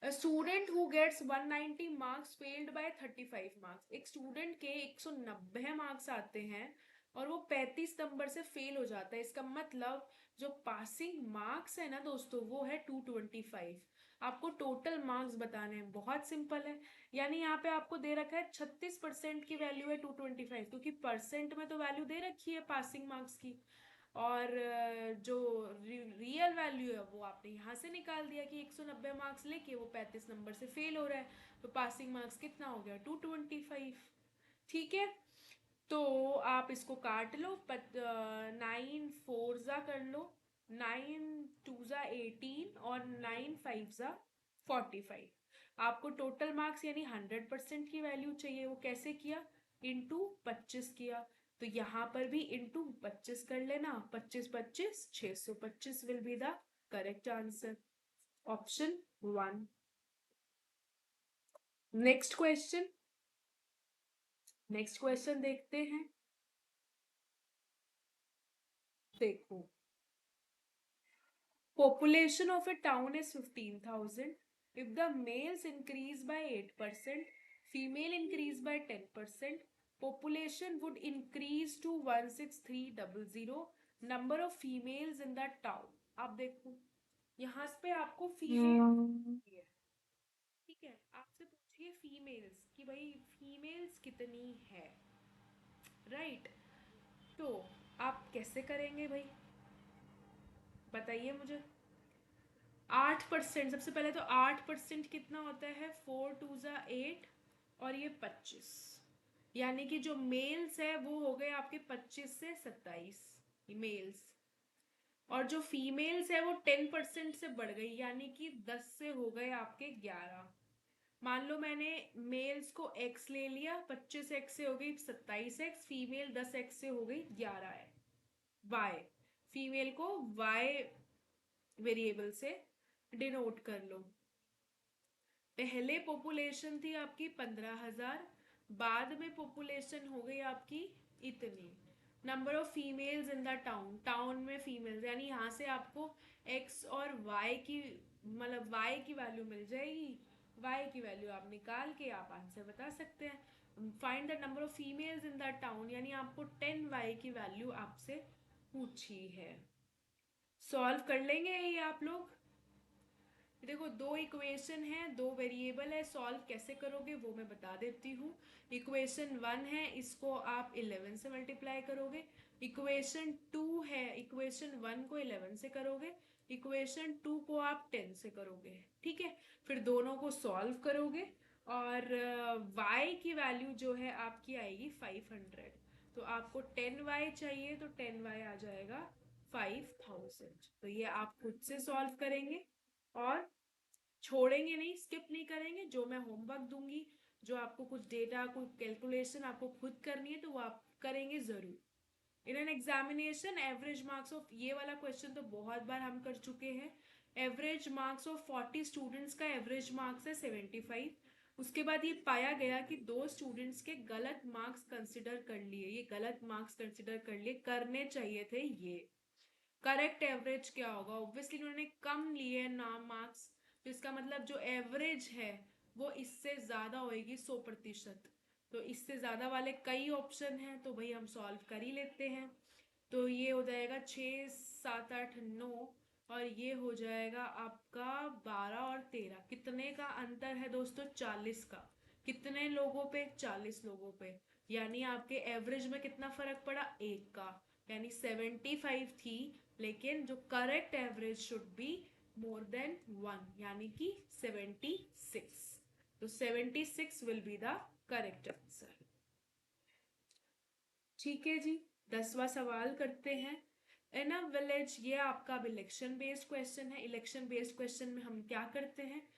S1: A student who gets 190 marks failed by 35 marks। एक स्टूडेंट के 190 मार्क्स आते हैं और वो 35 नंबर से फेल हो जाता है। इसका मतलब जो पासिंग मार्क्स है ना दोस्तों, वो है 225। आपको टोटल मार्क्स बताने हैं, बहुत सिंपल है। यानी यहाँ पे आपको दे रखा है 36% की वैल्यू है 225, क्योंकि परसेंट में तो वैल्यू दे रखी है पासिंग मार्क्स की। और जो रियल वैल्यू है वो आपने यहाँ से निकाल दिया कि 190 मार्क्स लेके वो 35 नंबर से फेल हो रहा है, तो पासिंग मार्क्स कितना हो गया? 225। ठीक है, तो आप इसको काट लो, 9 4 कर लो, 9 2 18 और 9 5 45। आपको टोटल मार्क्स यानी 100% की वैल्यू चाहिए। वो कैसे किया? इंटू 25 किया। तो यहाँ पर भी इंटू 25 कर लेना, 25 25 625 will be the correct answer, option 1। Next question, next question देखते हैं। देखो, population of a town is 15,000. If the males increase by 8%, female increase by 10%, population would increase to 16300। Number of females in the town। आप देखो यहाँ पे आपको female है, ठीक है, आपसे पूछिए फीमेल्स कि भाई फीमेल्स कितनी है, राइट? तो आप कैसे करेंगे भाई, बताइए मुझे। 8%, सबसे पहले तो 8% कितना होता है? 4 2 8 और ये 25, यानी कि जो मेल्स है वो हो गए आपके 25 से 27 मेल्स। और जो फीमेल्स है वो 10% से बढ़ गई, यानी कि 10 से हो गए आपके 11। मान लो मैंने मेल्स को x ले लिया, 25x से हो गई 27x, फीमेल 10x से हो गई 11 है। y, फीमेल को y वेरिएबल से डिनोट कर लो। पहले पॉपुलेशन थी आपकी 15,000, बाद में पॉपुलेशन हो गई आपकी इतनी। Number of females in the town, town में फीमेल्स, यानी यहाँ से आपको x और y की मतलब y की वैल्यू मिल जाएगी। y की वैल्यू आप निकाल के आप आंसर बता सकते हैं। Find the number of females in the town, यानी आपको 10y की वैल्यू आपसे पूछी है। सॉल्व कर लेंगे ये आप लोग। देखो दो इक्वेशन है, दो वेरिएबल है, सॉल्व कैसे करोगे वो मैं बता देती हूँ। इक्वेशन 1 है, इसको आप 11 से मल्टीप्लाई करोगे। इक्वेशन 2 है, इक्वेशन 1 को 11 से करोगे, इक्वेशन 2 को आप 10 से करोगे। ठीक है, फिर दोनों को सॉल्व करोगे और y की वैल्यू जो है आपकी आएगी 500। तो आपको 10y चाहिए, तो 10y आ जाएगा 5000। तो ये आप खुद से सॉल्व करेंगे और छोड़ेंगे नहीं, स्किप नहीं करेंगे। जो मैं होमवर्क दूंगी, जो आपको कुछ डेटा, कुछ कैलकुलेशन आपको खुद करनी है, तो वो आप करेंगे जरूर। In an examination average marks of, ये वाला क्वेश्चन तो बहुत बार हम कर चुके हैं। एवरेज मार्क्स ऑफ 40 स्टूडेंट्स का एवरेज मार्क्स है 75। उसके बाद ये पाया गया कि दो स्टूडेंट्स के गलत मार्क्स कंसिडर कर लिए, ये गलत मार्क्स कंसिडर कर लिए, करने चाहिए थे ये। करेक्ट एवरेज क्या होगा? ऑब्वियसली उन्होंने कम लिए नाम मार्क्स, तो इसका मतलब जो एवरेज है वो इससे ज्यादा होएगी 100%। तो इससे ज्यादा वाले कई ऑप्शन हैं, तो भाई हम सॉल्व कर ही लेते हैं। तो ये हो जाएगा 6 7 8 9, और ये हो जाएगा आपका 12 और 13। कितने का अंतर है दोस्तों? 40 का। कितने लोगों पे? 40 लोगों पे। यानी आपके एवरेज में कितना फर्क पड़ा? 1 का। यानी 75 थी, लेकिन जो correct average should be more than 1, यानी कि 76। तो 76 will be the correct answer. ठीक है जी, 10वां सवाल करते हैं। इन अ विलेज, ये आपका अब इलेक्शन बेस्ड क्वेश्चन है। इलेक्शन बेस्ड क्वेश्चन में हम क्या करते हैं?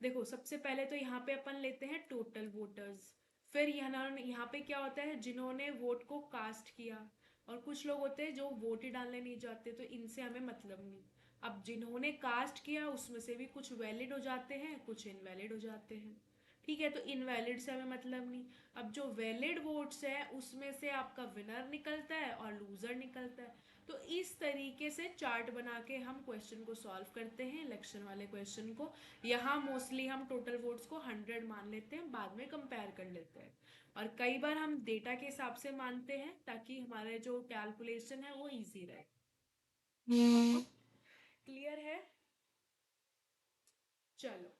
S1: देखो सबसे पहले तो यहाँ पे अपन लेते हैं टोटल वोटर्स। फिर यहाँ पे क्या होता है, जिन्होंने वोट को कास्ट किया, और कुछ लोग होते हैं जो वोट ही डालने नहीं जाते, तो इनसे हमें मतलब नहीं। अब जिन्होंने कास्ट किया उसमें से भी कुछ वैलिड हो जाते हैं, कुछ इनवैलिड हो जाते हैं। ठीक है, तो इनवैलिड से हमें मतलब नहीं। अब जो वैलिड वोट्स है उसमें से आपका विनर निकलता है और लूजर निकलता है। तो इस तरीके से चार्ट बना के हम क्वेश्चन को सॉल्व करते हैं, इलेक्शन वाले क्वेश्चन को। यहाँ मोस्टली हम टोटल वोट्स को 100 मान लेते हैं, बाद में कंपेयर कर लेते हैं। और कई बार हम डेटा के हिसाब से मानते हैं, ताकि हमारे जो कैलकुलेशन है वो इजी रहे। क्लियर है? चलो,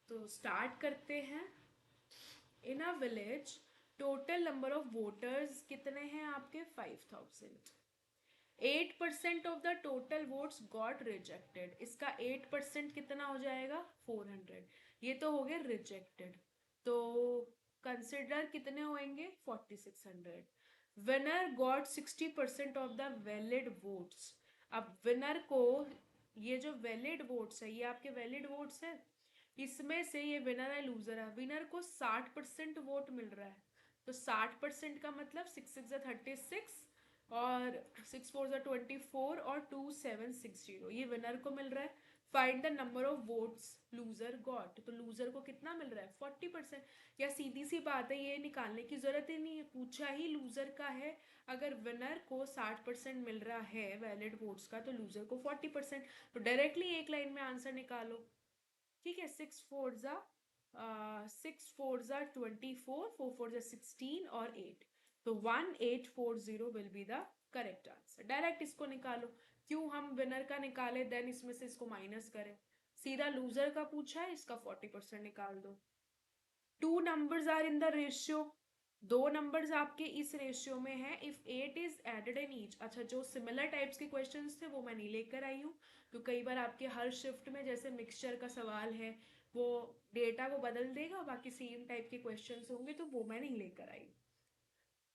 S1: तो स्टार्ट करते हैं। In a village, total number of voters कितने हैं आपके? 5000। 8% of the total votes got rejected. इसका 8% कितना हो जाएगा? 400। ये तो हो गया रिजेक्टेड। तो कंसिडर कितने होंगे? 4600। Winner got 60% of the valid votes. अब विनर को, ये जो वैलिड वोट्स है ये आपके वैलिड वोट्स है, इसमें से ये विनर है लूजर है। विनर को 60% वोट मिल रहा है, तो 60% का मतलब 6 6 36, और 6 4 24, और 2760, ये विनर को मिल रहा है। Find the number of votes loser got, तो लूजर को कितना मिल रहा है? 40%। या सीधी सी बात है, ये निकालने की जरूरत ही नहीं है, पूछा ही लूजर का है। अगर विनर को 60% मिल रहा है वैलिड वोट्स का, तो लूजर को 40%। तो डायरेक्टली एक लाइन में आंसर निकालो। ठीक है, 6 4 4 16 और 8, तो 1840 will be the correct answer. Direct इसको निकालो। क्यों हम विनर का निकाले देन इसमें से इसको माइनस करें? सीधा लूजर का पूछा है, इसका 40% निकाल दो। Two numbers are in the ratio, दो नंबर्स आपके इस रेशियो में है। If 8 is added in each, अच्छा जो सिमिलर टाइप्स के क्वेश्चंस थे वो मैं नहीं लेकर आई हूँ, तो कई बार आपके हर शिफ्ट में जैसे मिक्सचर का सवाल है, वो डेटा को बदल देगा, बाकी सेम टाइप के क्वेश्चंस होंगे, तो वो मैं नहीं लेकर आई।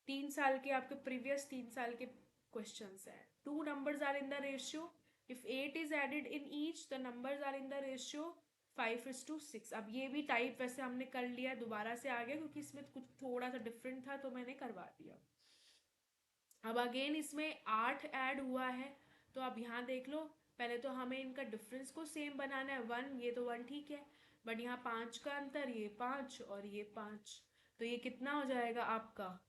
S1: 3 साल के आपके प्रीवियस 3 साल के क्वेश्चंस हैं। Two numbers are in the ratio, if 8 is added in each the numbers are in the ratio 5:6। अब ये भी टाइप वैसे हमने कर लिया, दोबारा से आ गया क्योंकि इसमें कुछ थोड़ा सा डिफरेंट था, तो मैंने करवा दिया। अब अगेन इसमें 8 ऐड हुआ है, तो अब यहाँ देख लो, पहले तो हमें इनका डिफरेंस को सेम बनाना है। 1, ये तो 1 ठीक है, बट यहाँ 5 का अंतर, ये 5 और ये 5, तो ये कितना हो जाएगा आपका?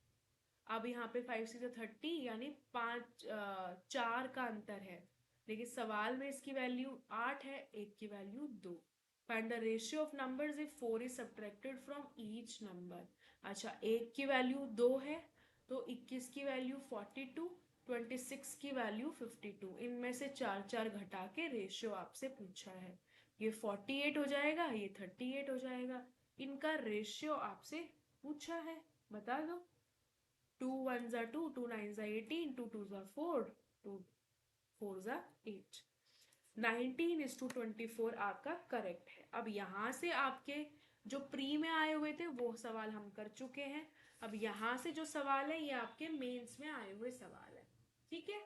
S1: अब यहाँ पे 5 6 30, यानी 4 का अंतर है। लेकिन सवाल में इसकी वैल्यू 8 है, एक की value 2। Find the ratio of numbers if 4 is subtracted from each number. अच्छा, एक की वैल्यू 2 है तो 21 की वैल्यू 42, 26 की वैल्यू 52। इनमें से चार चार घटा के रेशियो आपसे पूछा है। ये 48 हो जाएगा, ये 38 हो जाएगा। इनका रेशियो आपसे पूछा है, बता दो। 2 1 जा 2, 2 9 जा 18, 2 2 जा 4, 2 4 जा 8। 19:24 आपका करेक्ट है। अब यहाँ से आपके जो प्री में आए हुए थे वो सवाल हम कर चुके हैं। अब यहाँ से जो सवाल है ये आपके मेंस में आए हुए सवाल है। ठीक है,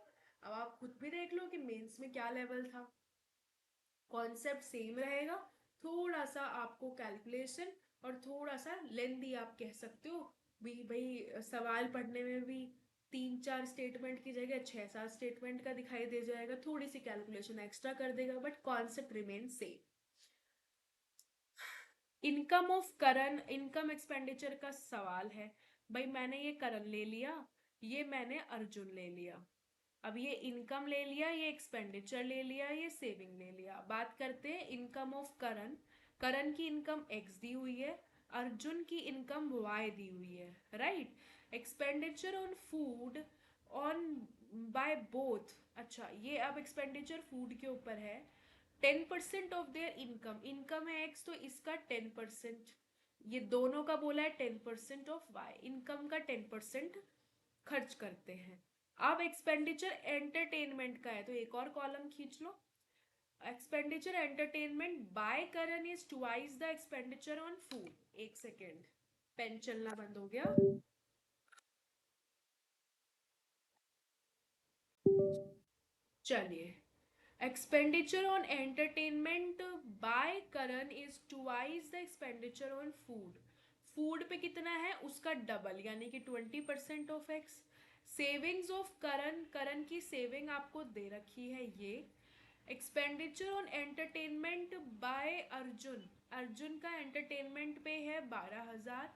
S1: अब आप खुद भी देख लो कि मेंस में क्या लेवल था। कॉन्सेप्ट सेम रहेगा, थोड़ा सा आपको कैलकुलेशन और थोड़ा सा लेंदी आप कह सकते हो भी भाई। सवाल पढ़ने में भी 3 4 स्टेटमेंट की जगह 6 7 स्टेटमेंट का दिखाई दे जाएगा, थोड़ी सी कैलकुलेशन एक्स्ट्रा कर देगा, but concept remain same. Income of Karan, income expenditure का सवाल है। भाई मैंने ये करण ले लिया, ये मैंने अर्जुन ले लिया। अब ये इनकम ले लिया, ये एक्सपेंडिचर ले लिया, ये सेविंग ले लिया। बात करते हैं इनकम ऑफ करण। करण की इनकम एक्स दी हुई है, अर्जुन की इनकम वाई दी हुई है, right. Expenditure on food on by both. अच्छा, ये अब एक्सपेंडिचर फूड के ऊपर है। 10% ऑफ देयर इनकम, इनकम है एक्स तो इसका 10%, ये दोनों का बोला है 10% ऑफ वाई, इनकम का 10% खर्च करते हैं। अब एक्सपेंडिचर एंटरटेनमेंट का है तो एक और कॉलम खींच लो। Expenditure entertainment by Karan is twice the expenditure on food. एक सेकेंड, पेन चलना बंद हो गया। चलिए, expenditure on entertainment by Karan is twice the expenditure on food. Food पे कितना है उसका डबल, यानी कि 20% of X. Savings of Karan, Karan की सेविंग आपको दे रखी है ये। Expenditure on entertainment by Arjun, Arjun का एंटरटेनमेंट पे है 12,000।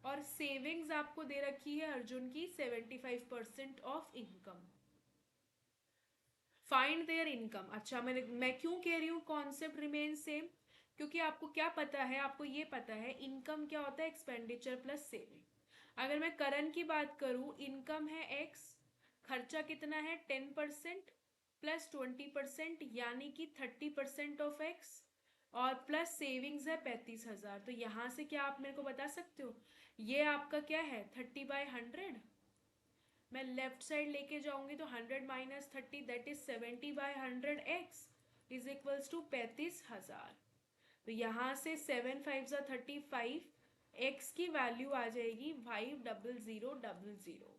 S1: और सेविंग्स आपको दे रखी है अर्जुन की 75% of income. Find there income. अच्छा, मैं क्यों कह रही हूँ कॉन्सेप्ट रिमेन सेम, क्योंकि आपको क्या पता है, आपको ये पता है इनकम क्या होता है, एक्सपेंडिचर प्लस सेविंग। अगर मैं करण की बात करूँ, इनकम है एक्स, खर्चा कितना है 10% प्लस 20%, यानी कि 30% ऑफ एक्स, और प्लस सेविंग्स है 35,000। तो यहाँ से क्या आप मेरे को बता सकते हो, ये आपका क्या है 30/100। मैं लेफ्ट साइड लेके जाऊंगी तो 100 minus 30 that is 70/100 x is equals to 35,000। तो यहाँ से 7 5 ज़ा 35, एक्स की वैल्यू आ जाएगी 50000।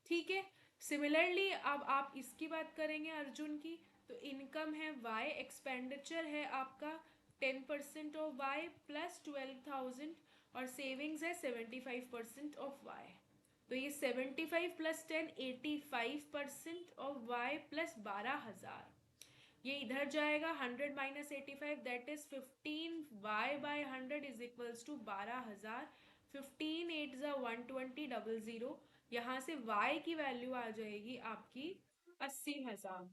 S1: ठीक है। सिमिलरली अब आप इसकी बात करेंगे अर्जुन की, तो इनकम है वाई, एक्सपेंडिचर है आपका 10% ऑफ वाई प्लस 12,000, और सेविंग्स है 75% ऑफ वाई। तो ये 75 प्लस 10 85% ऑफ वाई प्लस 12,000। ये इधर जाएगा 100 minus 85 that is 15y/100 is equals to 12,000। 15 8 ज़ा 120 0 0। यहाँ से y की वैल्यू आ जाएगी आपकी 80,000।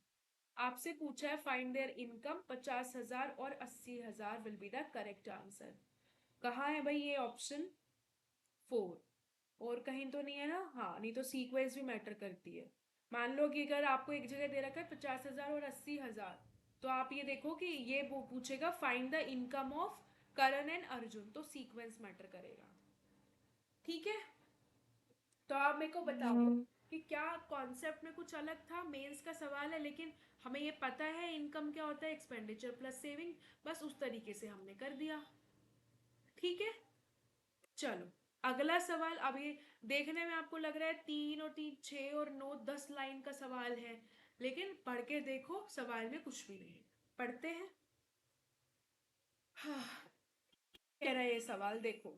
S1: आपसे पूछा है फाइंड देयर इनकम, 50,000 और 80,000 will be the correct answer. कहाँ है भाई ये ऑप्शन 4, और कहीं तो नहीं है ना। हाँ, नहीं तो सीक्वेंस भी मैटर करती है। मान लो कि अगर आपको एक जगह दे रखा है 50,000 और 80,000, तो आप ये देखो कि ये वो पूछेगा find the income of Karan and Arjun, तो सीक्वेंस मैटर करेगा। ठीक है, तो आप मेरे को बताओ कि क्या कॉन्सेप्ट में कुछ अलग था। मेंस का सवाल है लेकिन हमें ये पता है इनकम क्या होता है, एक्सपेंडिचर प्लस सेविंग, बस उस तरीके से हमने कर दिया। ठीक है, चलो अगला सवाल। अब ये देखने में आपको लग रहा है 3 और 3 6 और 9 10 लाइन का सवाल है, लेकिन पढ़ के देखो सवाल में कुछ भी नहीं। पढ़ते हैं। हाँ, कह रहा है ये सवाल देखो।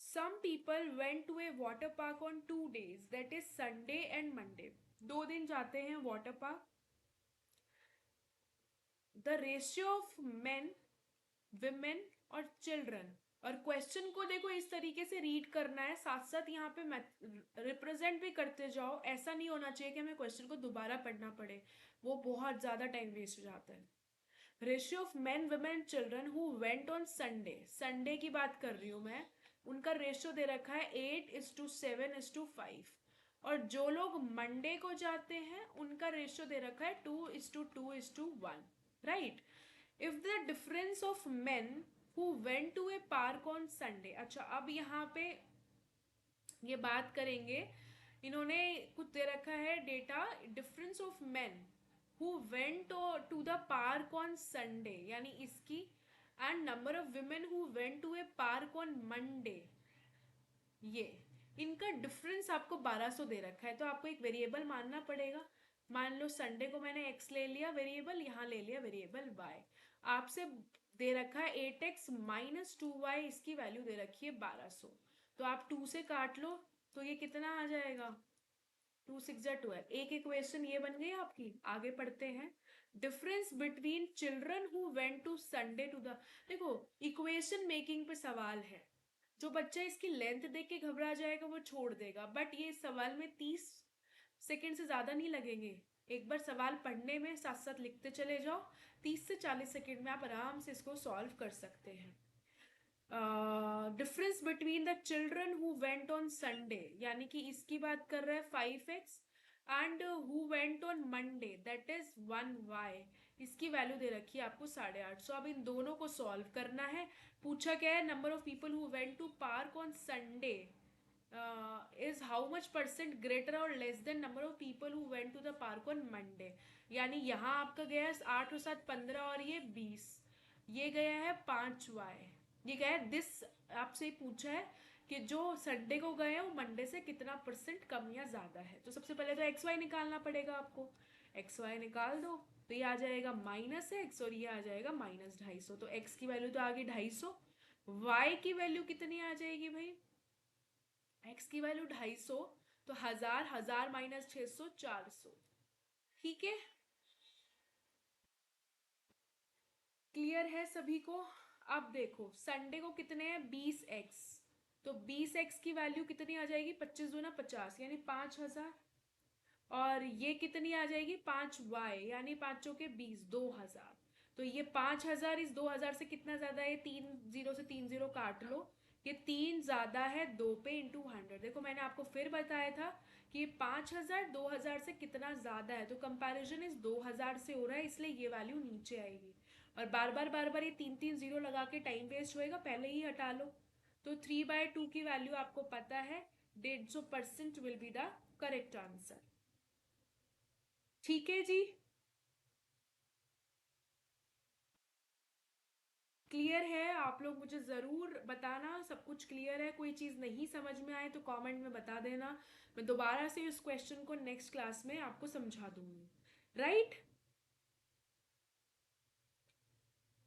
S1: Some people went to a water park on 2 days that is Sunday and Monday. 2 दिन जाते हैं water park. The ratio of men, women और चिल्ड्रन और क्वेश्चन को देखो इस तरीके से रीड करना है, साथ साथ यहाँ पे रिप्रेजेंट भी करते जाओ। ऐसा नहीं होना चाहिए कि हमें क्वेश्चन को दोबारा पढ़ना पड़े, वो बहुत ज़्यादा टाइम वेस्ट हो जाता है। Ratio of main women children who went on Sunday, Sunday की बात कर रही हूँ मैं, उनका रेशियो दे रखा है 8:7:5। और जो लोग मंडे को जाते हैं उनका रेशियो दे रखा है 2:2:1, right. If the difference of men who went to a park on Sunday, अच्छा अब यहाँ पे ये बात करेंगे, इन्होंने कुछ दे रखा है data, difference of men who went to the park on Sunday, यानी इसकी, and number of women who went to a park on Monday, ये इनका डिफरेंस आपको 1200 दे रखा है। तो आपको एक वेरिएबल मानना पड़ेगा। मान लो संडे को मैंने x ले लिया वेरिएबल, यहाँ ले लिया वेरिएबल y। आपसे दे रखा है 8x-2y, इसकी वैल्यू दे रखी है 1200। तो आप 2 से काट लो तो ये कितना आ जाएगा, 2 6 12। एक इक्वेशन ये बन गई आपकी। आगे पढ़ते हैं। Difference between children who went to Sunday to the, देखो इक्वेशन मेकिंग पे सवाल है, जो बच्चा इसकी लेंथ देख के घबरा जाएगा वो छोड़ देगा, बट ये सवाल में 30 सेकंड से ज़्यादा नहीं लगेंगे। एक बार सवाल पढ़ने में साथ साथ लिखते चले जाओ, 30 से 40 सेकंड में आप आराम से इसको सॉल्व कर सकते हैं। Difference between the children who went on Sunday, यानी कि इसकी बात कर रहा है 5x, and who went on Monday that is 1y, इसकी वैल्यू दे रखी है आपको 850। अब इन दोनों को सॉल्व करना है। पूछा क्या है, number of people who went to park on Sunday is how much percent greater और less than number of people who went to the park on Monday. यानी यहाँ आपका गया है 8 और 7 15 और ये 20, ये गया है 5y, ये गया है दिस। आपसे पूछा है कि जो संडे को गए हैं वो मंडे से कितना परसेंट कम या ज़्यादा है। तो सबसे पहले तो एक्स वाई निकालना पड़ेगा आपको। एक्स वाई निकाल दो तो ये आ जाएगा -x और ये आ जाएगा -250। तो x की वैल्यू तो आ गई 250, y की वैल्यू कितनी आ जाएगी भाई, x की वैल्यू 250, तो 1000, 1000 -600 400। ठीक है, क्लियर है सभी को। अब देखो संडे को कितने हैं 20x, तो 20x की वैल्यू कितनी आ जाएगी, 25 दूना 50 यानी 5000। और ये कितनी आ जाएगी 5y, यानी 5 चौके 20, 2000। तो ये 5000 इस 2000 से कितना ज्यादा है, 3 0 से 3 0 काट लो, ये 3 ज्यादा है 2 पे इंटू 100। देखो मैंने आपको फिर बताया था कि 5000 2000 से कितना ज्यादा है, तो कंपैरिजन इस 2000 से हो रहा है, इसलिए ये वैल्यू नीचे आएगी। और बार बार ये 3 3 0 लगा के टाइम वेस्ट होएगा, पहले ही हटा लो। तो 3/2 की वैल्यू आपको पता है, 150% will be the correct answer. ठीक है जी, क्लियर है। आप लोग मुझे ज़रूर बताना सब कुछ क्लियर है, कोई चीज़ नहीं समझ में आए तो कमेंट में बता देना, मैं दोबारा से इस क्वेश्चन को नेक्स्ट क्लास में आपको समझा दूंगी, राइट।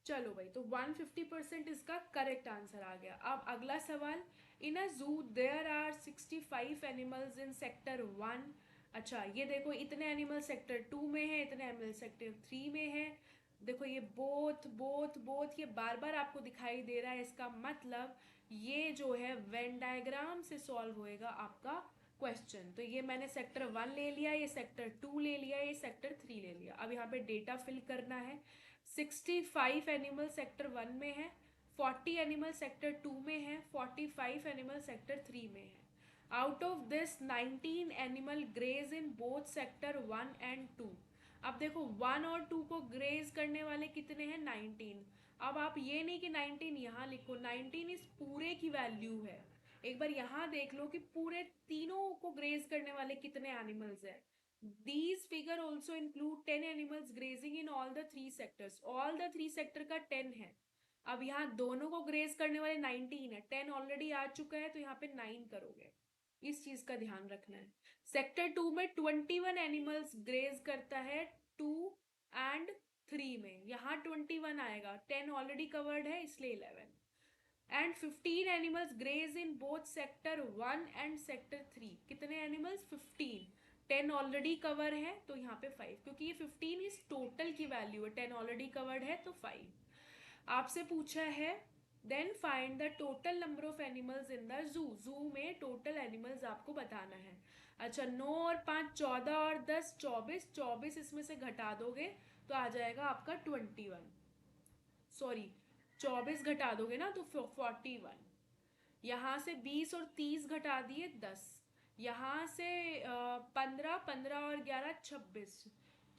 S1: चलो भाई, तो 150% इसका करेक्ट आंसर आ गया। अब अगला सवाल, in a zoo there are 65 animals in sector 1। अच्छा ये देखो, इतने एनिमल सेक्टर 2 में है, इतने एनिमल सेक्टर 3 में है। देखो ये बोथ बोथ बोथ, ये बार बार आपको दिखाई दे रहा है, इसका मतलब ये जो है वेन डायग्राम से सॉल्व होएगा आपका क्वेश्चन। तो ये मैंने सेक्टर 1 ले लिया, ये सेक्टर 2 ले लिया, ये सेक्टर 3 ले लिया। अब यहाँ पे डेटा फिल करना है। 65 एनिमल सेक्टर 1 में है, 40 एनिमल सेक्टर 2 में है, 45 एनिमल सेक्टर 3 में है। Out of this 19 animal graze in both sector 1 and 2। अब देखो 1 और 2 को ग्रेज करने वाले कितने हैं, 19। अब आप ये नहीं कि 19 यहाँ लिखो, 19 इस पूरे की वैल्यू है। एक बार यहाँ देख लो कि पूरे तीनों को ग्रेज करने वाले कितने एनिमल्स हैं। These figure also include 10 animals grazing in all the 3 sectors. All the 3 sector का 10 है। अब यहाँ दोनों को ग्रेज करने वाले 19 है, 10 ऑलरेडी आ चुका है तो यहाँ पे 9 करोगे। इस चीज का ध्यान रखना है। सेक्टर 2 में 21 एनिमल्स ग्रेज करता है 2 एंड 3 में, यहाँ 21 आएगा, 10 ऑलरेडी कवर्ड है इसलिए 11। And 15 animals graze in both sector 1 and sector 3। कितने एनिमल्स, 15, 10 ऑलरेडी कवर है तो यहाँ पे 5, क्योंकि ये 15 इस टोटल की वैल्यू है, 10 ऑलरेडी कवर्ड है तो 5। आपसे पूछा है then find the total number of animals in the zoo. Zoo में टोटल एनिमल्स आपको बताना है। अच्छा, 9 और 5 14 और 10 24, 24 इसमें से घटा दोगे तो आ जाएगा आपका 21। सॉरी, 24 घटा दोगे ना तो 41। यहाँ से 20 और 30 घटा दिए 10। यहाँ से 15, 15 और 11 26,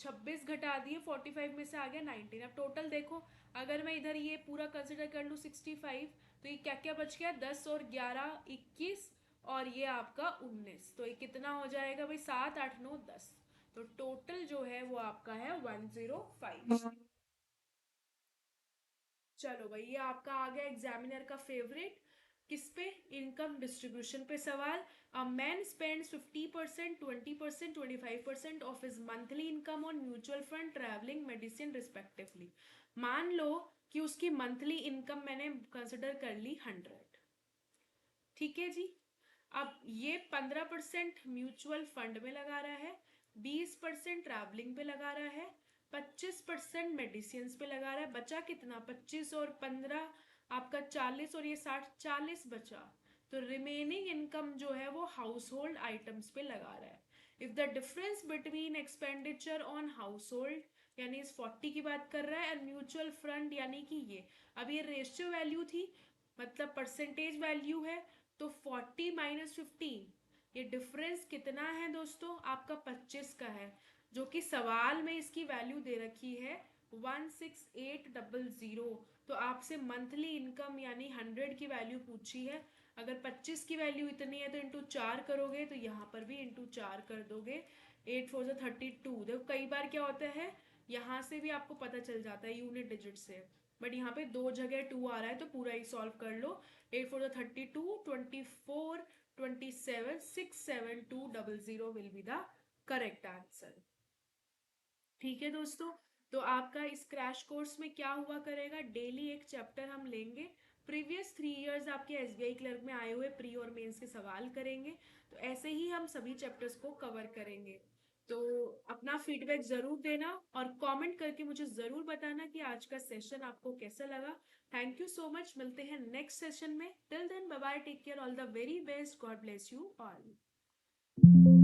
S1: 26 घटा दिए 45 में से आ गया 19। अब टोटल देखो, अगर मैं इधर ये पूरा कंसिडर कर लूँ 65, तो ये क्या क्या बच गया, 10 और 11 21, और ये आपका 19। तो ये कितना हो जाएगा भाई, 7 8 9 10। तो टोटल जो है वो आपका है 105। चलो भाई, ये आपका आ गया एग्जामिनर का फेवरेट। किस पे? इनकम डिस्ट्रीब्यूशन पे सवाल। A man spends 50%, 20%, 25% of his monthly income on mutual fund, travelling, medicine respectively. मान लो कि उसकी मंथली इनकम मैंने कंसिडर कर ली 100। ठीक है जी। अब ये 15% म्यूचुअल फंड में लगा रहा है, 20% ट्रैवलिंग पे लगा रहा है, 25% मेडिसिन पे लगा रहा है। बचा कितना? 25 और 15 आपका 40, और ये 60, 40 बचा। तो रिमेनिंग इनकम जो है वो हाउस होल्ड आइटम्स पे लगा रहा है। If the difference between expenditure on house hold यानी इस 40 की बात कर रहा है, एंड म्यूचुअल फंड यानी कि ये, अब ये रेशियो वैल्यू थी, मतलब परसेंटेज वैल्यू है। तो 40 माइनस 15, ये डिफरेंस कितना है दोस्तों? आपका 25 का है, जो कि सवाल में इसकी वैल्यू दे रखी है 16800। तो आपसे मंथली इनकम यानी 100 की वैल्यू पूछी है। अगर 25 की वैल्यू इतनी है तो इंटू 4 करोगे, तो यहाँ पर भी इंटू 4 कर दोगे। 8 4 32। देखो कई बार क्या होता है, यहाँ से भी आपको पता चल जाता है यूनिट डिजिट से, बट यहाँ पे दो जगह 2 आ रहा है तो पूरा ही सॉल्व कर लो। 8 4 32, 24, 27, 67200 will be the correct answer. ठीक है दोस्तों, तो आपका इस क्रैश कोर्स में क्या हुआ करेगा, डेली एक चैप्टर हम लेंगे। प्रीवियस 3 इयर्स आपके एसबीआई क्लर्क में आए हुए प्री और मेंस के सवाल करेंगे। तो ऐसे ही हम सभी चैप्टर्स को कवर करेंगे। तो अपना फीडबैक ज़रूर देना और कमेंट करके मुझे ज़रूर बताना कि आज का सेशन आपको कैसा लगा। थैंक यू सो मच, मिलते हैं नेक्स्ट सेशन में। Till then bye bye, take care, all the very best, God bless you all.